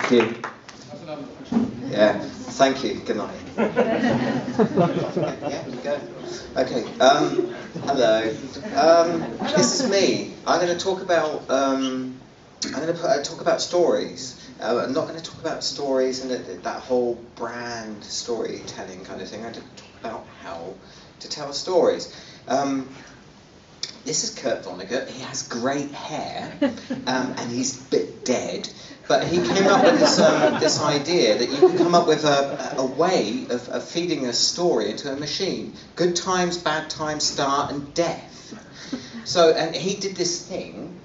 Thank you. Yeah, thank you. Good night. Yeah, go. Okay. Hello. This is me. I'm going to talk about. Talk about stories. I'm not going to talk about stories and that whole brand storytelling kind of thing. I'm going to talk about how to tell stories. This is Kurt Vonnegut. He has great hair, and he's a bit dead. But he came up with this idea that you can come up with a way of feeding a story into a machine. Good times, bad times, start, and death. So, and he did this thing.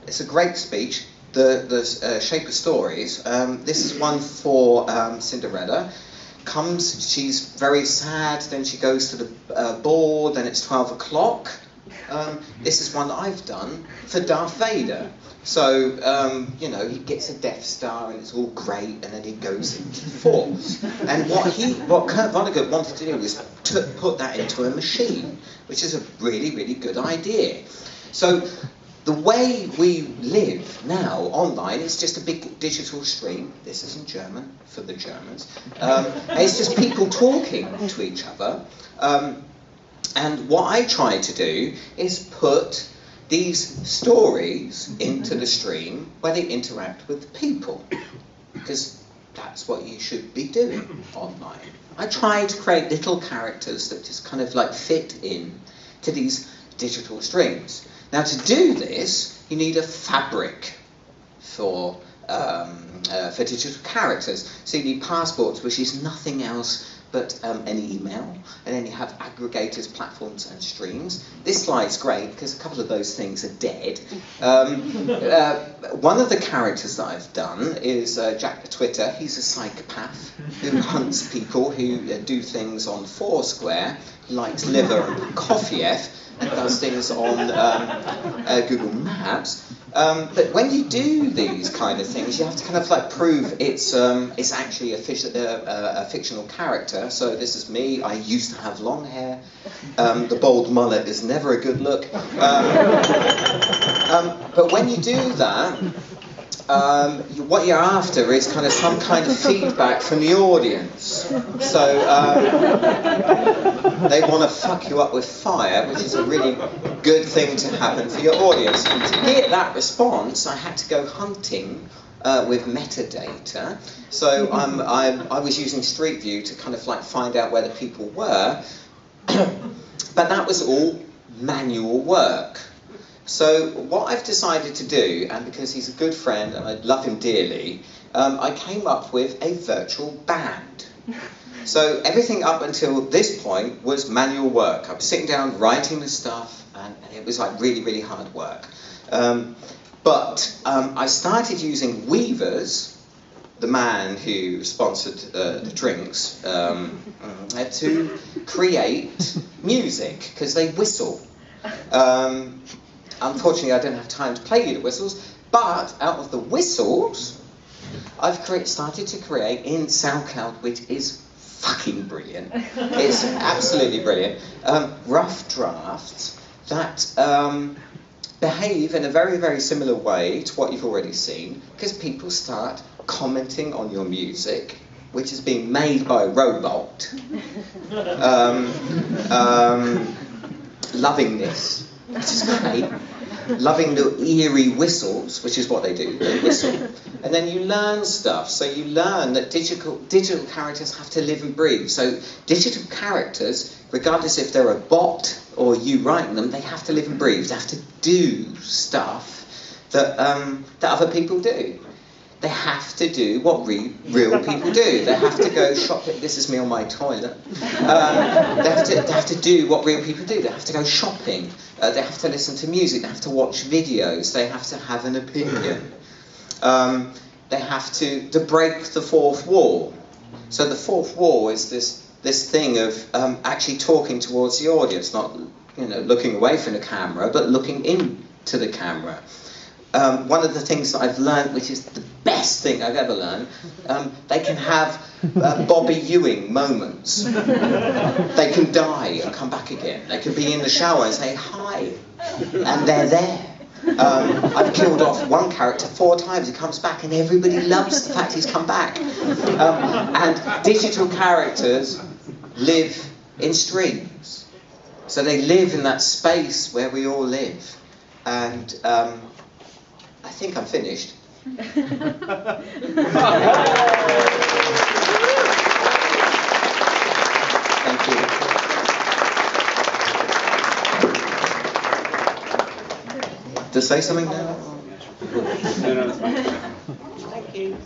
It's a great speech. The shape of stories. This is one for Cinderella. She's very sad. Then she goes to the ball. Then it's 12 o'clock. This is one that I've done for Darth Vader. So, he gets a Death Star and it's all great, and then he goes into the Force. And what Kurt Vonnegut wanted to do was to put that into a machine, which is a really, really good idea. So, the way we live now online is just a big digital stream. This isn't German, for the Germans. It's just people talking to each other. And what I try to do is put these stories into the stream where they interact with people, because that's what you should be doing online. I try to create little characters that just kind of like fit in to these digital streams. Now, to do this, you need a fabric for digital characters. So you need passports, which is nothing else but an email, and then you have aggregators, platforms, and streams. This slide's great because a couple of those things are dead. One of the characters that I've done is Jack the Twitter. He's a psychopath who hunts people who do things on Foursquare. He likes liver and coffee and does things on Google Maps. But when you do these kind of things, you have to kind of like prove it's actually a fictional character. So this is me. I used to have long hair. The bald mullet is never a good look. But when you do that, what you're after is kind of some kind of feedback from the audience. So they want to fuck you up with fire, which is a really good thing to happen for your audience. And to get that response, I had to go hunting with metadata. So I was using Street View to kind of like find out where the people were, but that was all manual work. So what I've decided to do, and because he's a good friend and I love him dearly, I came up with a virtual band. So everything up until this point was manual work. I was sitting down writing the stuff, and it was like really, really hard work. But I started using Weavers, the man who sponsored the drinks, to create music, because they whistle. Unfortunately, I don't have time to play you the whistles, but out of the whistles, I've started to create in SoundCloud, which is fucking brilliant. It's absolutely brilliant. Rough drafts that behave in a very, very similar way to what you've already seen, because people start commenting on your music, which is being made by a robot, loving this, which is great, loving the eerie whistles, which is what they do, they whistle. And then you learn stuff, so you learn that digital characters have to live and breathe. So digital characters, regardless if they're a bot or you writing them, they have to live and breathe. They have to do stuff that other people do. They have to do what real people do. They have to go shopping. This is me on my toilet. They have to do what real people do. They have to go shopping. They have to listen to music. They have to watch videos. They have to have an opinion. They have to break the fourth wall. So the fourth wall is this thing of actually talking towards the audience, not looking away from the camera, but looking into the camera. One of the things that I've learned, which is the best thing I've ever learned, they can have Bobby Ewing moments. They can die and come back again. They can be in the shower and say hi, and they're there. I've killed off one character 4 times. He comes back and everybody loves the fact he's come back. And digital characters live in streams. So they live in that space where we all live. And I think I'm finished. Thank you. To say something now? No, that's fine. Thank you.